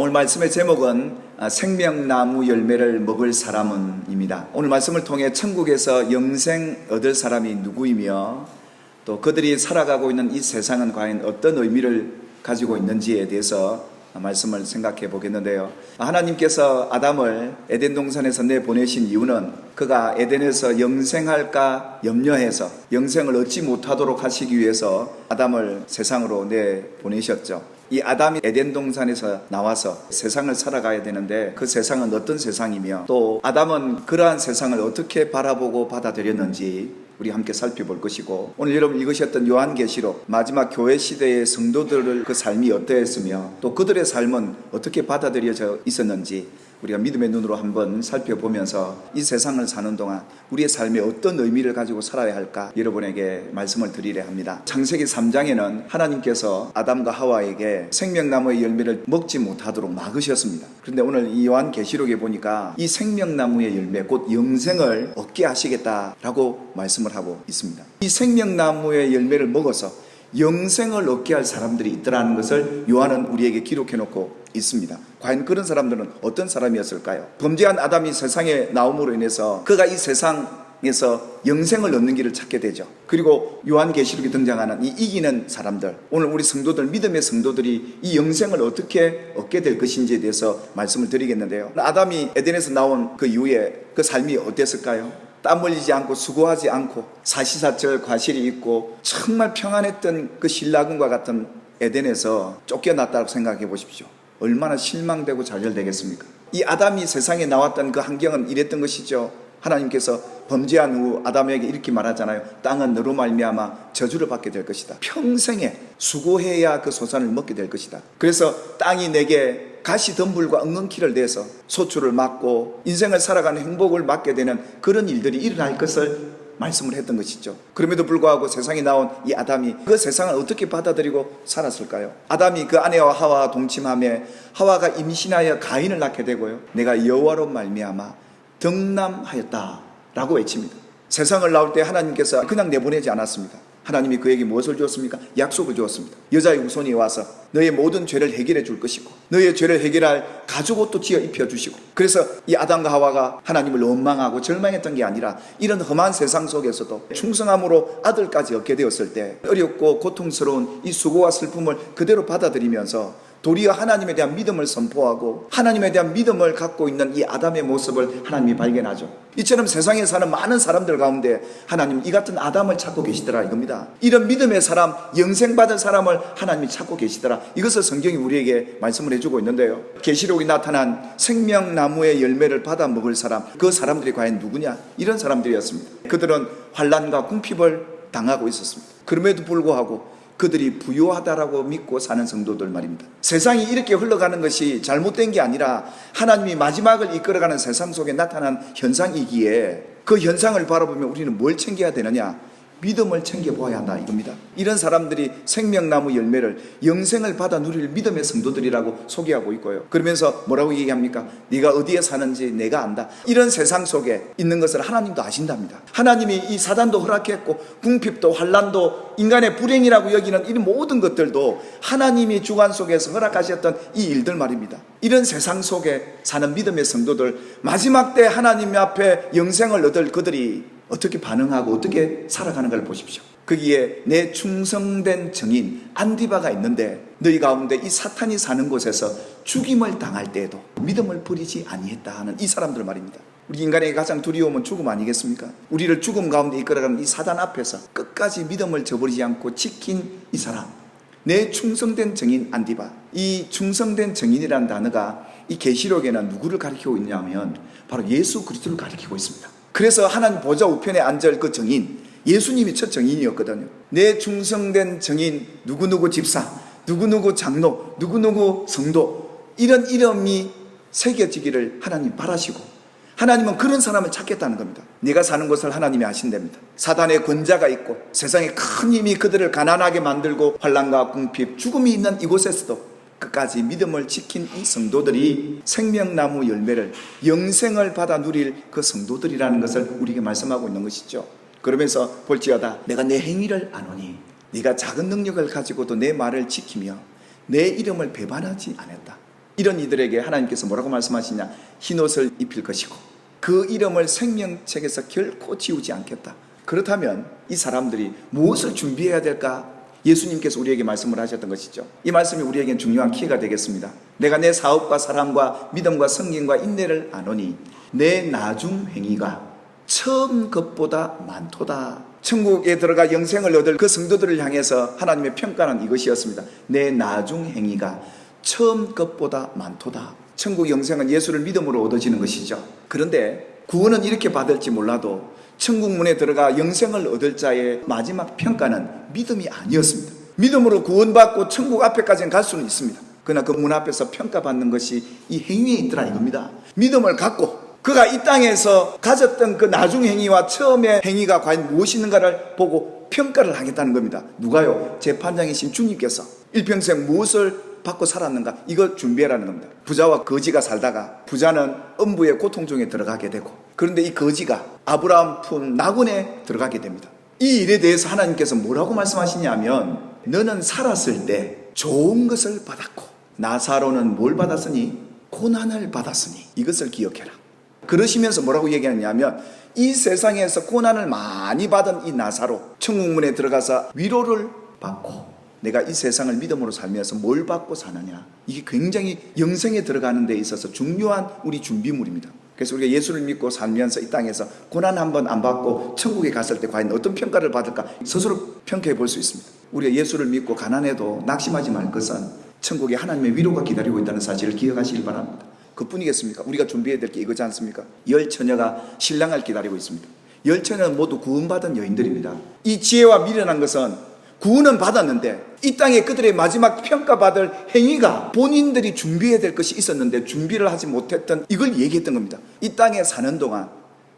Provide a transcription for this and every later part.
오늘 말씀의 제목은 생명나무 열매를 먹을 사람은입니다. 오늘 말씀을 통해 천국에서 영생 얻을 사람이 누구이며 또 그들이 살아가고 있는 이 세상은 과연 어떤 의미를 가지고 있는지에 대해서 말씀을 생각해 보겠는데요. 하나님께서 아담을 에덴 동산에서 내보내신 이유는 그가 에덴에서 영생할까 염려해서 영생을 얻지 못하도록 하시기 위해서 아담을 세상으로 내보내셨죠. 이 아담이 에덴 동산에서 나와서 세상을 살아가야 되는데 그 세상은 어떤 세상이며 또 아담은 그러한 세상을 어떻게 바라보고 받아들였는지 우리 함께 살펴볼 것이고, 오늘 여러분 읽으셨던 요한계시록 마지막 교회 시대의 성도들의 그 삶이 어떠했으며 또 그들의 삶은 어떻게 받아들여져 있었는지 우리가 믿음의 눈으로 한번 살펴보면서 이 세상을 사는 동안 우리의 삶에 어떤 의미를 가지고 살아야 할까 여러분에게 말씀을 드리려 합니다. 창세기 3장에는 하나님께서 아담과 하와에게 생명나무의 열매를 먹지 못하도록 막으셨습니다. 그런데 오늘 이 요한계시록에 보니까 이 생명나무의 열매 곧 영생을 얻게 하시겠다라고 말씀을 하고 있습니다. 이 생명나무의 열매를 먹어서 영생을 얻게 할 사람들이 있더라는 것을 요한은 우리에게 기록해 놓고 있습니다. 과연 그런 사람들은 어떤 사람이었을까요? 범죄한 아담이 세상에 나옴으로 인해서 그가 이 세상에서 영생을 얻는 길을 찾게 되죠. 그리고 요한계시록에 등장하는 이 이기는 사람들, 오늘 우리 성도들, 믿음의 성도들이 이 영생을 어떻게 얻게 될 것인지에 대해서 말씀을 드리겠는데요. 아담이 에덴에서 나온 그 이후에 그 삶이 어땠을까요? 땀 흘리지 않고 수고하지 않고 사시사철 과실이 있고 정말 평안했던 그 신라군과 같은 에덴에서 쫓겨났다고 생각해 보십시오. 얼마나 실망되고 좌절되겠습니까? 이 아담이 세상에 나왔던 그 환경은 이랬던 것이죠. 하나님께서 범죄한 후 아담에게 이렇게 말하잖아요. 땅은 너로 말미암아 저주를 받게 될 것이다. 평생에 수고해야 그 소산을 먹게 될 것이다. 그래서 땅이 내게 가시덤불과 엉겅퀴를 내서 소출을 맞고 인생을 살아가는 행복을 맞게 되는 그런 일들이 일어날 것을 말씀을 했던 것이죠. 그럼에도 불구하고 세상에 나온 이 아담이 그 세상을 어떻게 받아들이고 살았을까요? 아담이 그 아내와 하와와 동침하며 하와가 임신하여 가인을 낳게 되고요, 내가 여호와로 말미암아 덕남하였다 라고 외칩니다. 세상을 나올 때 하나님께서 그냥 내보내지 않았습니다. 하나님이 그에게 무엇을 주었습니까? 약속을 주었습니다. 여자의 후손이 와서 너의 모든 죄를 해결해 줄 것이고 너의 죄를 해결할 가죽옷도 지어 입혀주시고, 그래서 이 아담과 하와가 하나님을 원망하고 절망했던 게 아니라 이런 험한 세상 속에서도 충성함으로 아들까지 얻게 되었을 때 어렵고 고통스러운 이 수고와 슬픔을 그대로 받아들이면서 도리어 하나님에 대한 믿음을 선포하고 하나님에 대한 믿음을 갖고 있는 이 아담의 모습을 하나님이 발견하죠. 이처럼 세상에 사는 많은 사람들 가운데 하나님 이 같은 아담을 찾고 계시더라 이겁니다. 이런 믿음의 사람, 영생받을 사람을 하나님이 찾고 계시더라. 이것을 성경이 우리에게 말씀을 해주고 있는데요. 계시록에 나타난 생명나무의 열매를 받아 먹을 사람, 그 사람들이 과연 누구냐? 이런 사람들이었습니다. 그들은 환난과 궁핍을 당하고 있었습니다. 그럼에도 불구하고 그들이 부유하다라고 믿고 사는 성도들 말입니다. 세상이 이렇게 흘러가는 것이 잘못된 게 아니라 하나님이 마지막을 이끌어가는 세상 속에 나타난 현상이기에 그 현상을 바라보면 우리는 뭘 챙겨야 되느냐? 믿음을 챙겨보아야 한다 이겁니다. 이런 사람들이 생명나무 열매를, 영생을 받아 누릴 믿음의 성도들이라고 소개하고 있고요. 그러면서 뭐라고 얘기합니까? 네가 어디에 사는지 내가 안다. 이런 세상 속에 있는 것을 하나님도 아신답니다. 하나님이 이 사단도 허락했고 궁핍도 환난도 인간의 불행이라고 여기는 이 모든 것들도 하나님이 주관 속에서 허락하셨던 이 일들 말입니다. 이런 세상 속에 사는 믿음의 성도들, 마지막 때 하나님 앞에 영생을 얻을 그들이 어떻게 반응하고 어떻게 살아가는가를 보십시오. 거기에 내 충성된 증인 안디바가 있는데 너희 가운데 이 사탄이 사는 곳에서 죽임을 당할 때에도 믿음을 버리지 아니했다 하는 이 사람들 말입니다. 우리 인간에게 가장 두려움은 죽음 아니겠습니까? 우리를 죽음 가운데 이끌어가는 이 사단 앞에서 끝까지 믿음을 저버리지 않고 지킨 이 사람, 내 충성된 증인 안디바. 이 충성된 증인이라는 단어가 이 계시록에는 누구를 가리키고 있냐면 바로 예수 그리스도를 가리키고 있습니다. 그래서 하나님 보좌 우편에 앉을 그 증인, 예수님이 첫 증인이었거든요. 내 충성된 증인 누구누구 집사, 누구누구 장로, 누구누구 성도, 이런 이름이 새겨지기를 하나님 바라시고 하나님은 그런 사람을 찾겠다는 겁니다. 네가 사는 것을 하나님이 아신답니다. 사단의 권자가 있고 세상에 큰 힘이 그들을 가난하게 만들고 환난과 궁핍, 죽음이 있는 이곳에서도 끝까지 믿음을 지킨 이 성도들이 생명나무 열매를, 영생을 받아 누릴 그 성도들이라는 것을 우리에게 말씀하고 있는 것이죠. 그러면서 볼지어다 내가 내 행위를 아노니 네가 작은 능력을 가지고도 내 말을 지키며 내 이름을 배반하지 않았다. 이런 이들에게 하나님께서 뭐라고 말씀하시냐? 흰옷을 입힐 것이고 그 이름을 생명책에서 결코 지우지 않겠다. 그렇다면 이 사람들이 무엇을 준비해야 될까? 예수님께서 우리에게 말씀을 하셨던 것이죠. 이 말씀이 우리에겐 중요한 키가 되겠습니다. 내가 내 사업과 사랑과 믿음과 성김과 인내를 아노니 내 나중 행위가 처음 것보다 많도다. 천국에 들어가 영생을 얻을 그 성도들을 향해서 하나님의 평가는 이것이었습니다. 내 나중 행위가 처음 것보다 많도다. 천국 영생은 예수를 믿음으로 얻어지는 것이죠. 그런데 구원은 이렇게 받을지 몰라도 천국 문에 들어가 영생을 얻을 자의 마지막 평가는 믿음이 아니었습니다. 믿음으로 구원받고 천국 앞에까지는 갈 수는 있습니다. 그러나 그 문 앞에서 평가받는 것이 이 행위에 있더라 이겁니다. 믿음을 갖고 그가 이 땅에서 가졌던 그 나중 행위와 처음의 행위가 과연 무엇인가를 보고 평가를 하겠다는 겁니다. 누가요? 재판장이신 주님께서 일평생 무엇을 받고 살았는가? 이거 준비해라는 겁니다. 부자와 거지가 살다가 부자는 음부의 고통 중에 들어가게 되고, 그런데 이 거지가 아브라함 품 낙원에 들어가게 됩니다. 이 일에 대해서 하나님께서 뭐라고 말씀하시냐면 너는 살았을 때 좋은 것을 받았고 나사로는 뭘 받았으니? 고난을 받았으니 이것을 기억해라. 그러시면서 뭐라고 얘기하냐면 이 세상에서 고난을 많이 받은 이 나사로 천국문에 들어가서 위로를 받고 내가 이 세상을 믿음으로 살면서 뭘 받고 사느냐, 이게 굉장히 영생에 들어가는 데 있어서 중요한 우리 준비물입니다. 그래서 우리가 예수를 믿고 살면서 이 땅에서 고난 한번 안 받고 천국에 갔을 때 과연 어떤 평가를 받을까 스스로 평가해 볼 수 있습니다. 우리가 예수를 믿고 가난해도 낙심하지 말 것은 천국에 하나님의 위로가 기다리고 있다는 사실을 기억하시길 바랍니다. 그뿐이겠습니까? 우리가 준비해야 될 게 이거지 않습니까? 10처녀가 신랑을 기다리고 있습니다. 10처녀는 모두 구원받은 여인들입니다. 이 지혜와 미련한 것은 구원은 받았는데 이 땅에 그들의 마지막 평가받을 행위가 본인들이 준비해야 될 것이 있었는데 준비를 하지 못했던, 이걸 얘기했던 겁니다. 이 땅에 사는 동안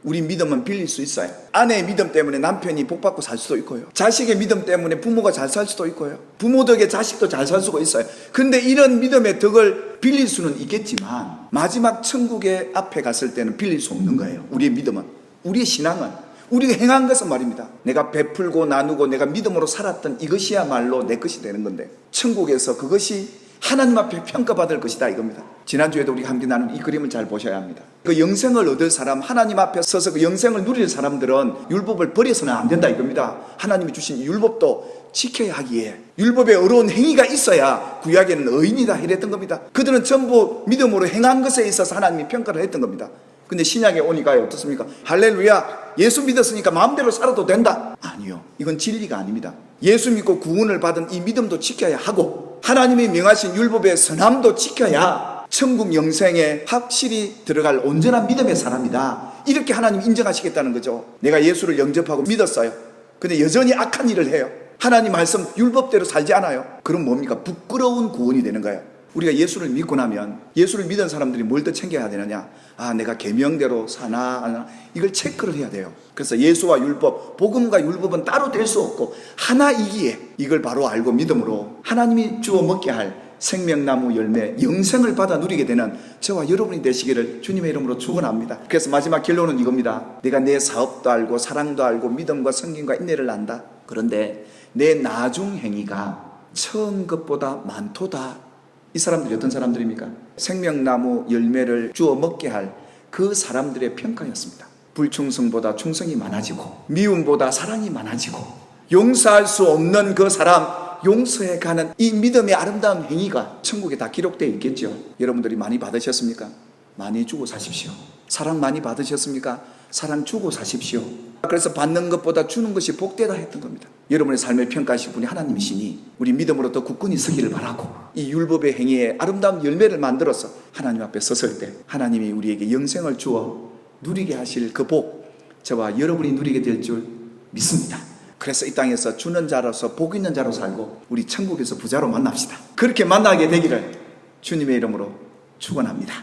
우리 믿음은 빌릴 수 있어요. 아내의 믿음 때문에 남편이 복받고 살 수도 있고요. 자식의 믿음 때문에 부모가 잘 살 수도 있고요. 부모 덕에 자식도 잘 살 수가 있어요. 근데 이런 믿음의 덕을 빌릴 수는 있겠지만 마지막 천국의 앞에 갔을 때는 빌릴 수 없는 거예요. 우리의 믿음은, 우리의 신앙은, 우리가 행한 것은 말입니다. 내가 베풀고 나누고 내가 믿음으로 살았던 이것이야말로 내 것이 되는 건데 천국에서 그것이 하나님 앞에 평가받을 것이다 이겁니다. 지난주에도 우리가 함께 나눈 이 그림을 잘 보셔야 합니다. 그 영생을 얻을 사람, 하나님 앞에 서서 그 영생을 누릴 사람들은 율법을 버려서는 안 된다 이겁니다. 하나님이 주신 율법도 지켜야 하기에 율법에 어려운 행위가 있어야 구약에는 의인이다 이랬던 겁니다. 그들은 전부 믿음으로 행한 것에 있어서 하나님이 평가를 했던 겁니다. 근데 신약에 오니까 어떻습니까? 할렐루야, 예수 믿었으니까 마음대로 살아도 된다? 아니요, 이건 진리가 아닙니다. 예수 믿고 구원을 받은 이 믿음도 지켜야 하고 하나님이 명하신 율법의 선함도 지켜야 천국 영생에 확실히 들어갈 온전한 믿음의 사람이다, 이렇게 하나님이 인정하시겠다는 거죠. 내가 예수를 영접하고 믿었어요. 근데 여전히 악한 일을 해요. 하나님 말씀 율법대로 살지 않아요. 그럼 뭡니까? 부끄러운 구원이 되는 거예요. 우리가 예수를 믿고 나면 예수를 믿은 사람들이 뭘 더 챙겨야 되느냐? 아, 내가 계명대로 사나 안 하나, 이걸 체크를 해야 돼요. 그래서 예수와 율법, 복음과 율법은 따로 될 수 없고 하나이기에 이걸 바로 알고 믿음으로 하나님이 주어 먹게 할 생명나무 열매, 영생을 받아 누리게 되는 저와 여러분이 되시기를 주님의 이름으로 축원합니다. 그래서 마지막 결론은 이겁니다. 내가 내 사업도 알고 사랑도 알고 믿음과 성김과 인내를 안다. 그런데 내 나중 행위가 처음 것보다 많도다. 이 사람들이 어떤 사람들입니까? 생명나무 열매를 주어 먹게 할 그 사람들의 평가였습니다. 불충성보다 충성이 많아지고 미움보다 사랑이 많아지고 용서할 수 없는 그 사람 용서해 가는 이 믿음의 아름다운 행위가 천국에 다 기록되어 있겠죠. 여러분들이 많이 받으셨습니까? 많이 주고 사십시오. 사랑 많이 받으셨습니까? 사랑 주고 사십시오. 그래서 받는 것보다 주는 것이 복되다 했던 겁니다. 여러분의 삶을 평가하실 분이 하나님이시니 우리 믿음으로 더 굳건히 서기를 바라고 이 율법의 행위에 아름다운 열매를 만들어서 하나님 앞에 섰을 때 하나님이 우리에게 영생을 주어 누리게 하실 그 복, 저와 여러분이 누리게 될 줄 믿습니다. 그래서 이 땅에서 주는 자로서 복 있는 자로 살고 우리 천국에서 부자로 만납시다. 그렇게 만나게 되기를 주님의 이름으로 축원합니다.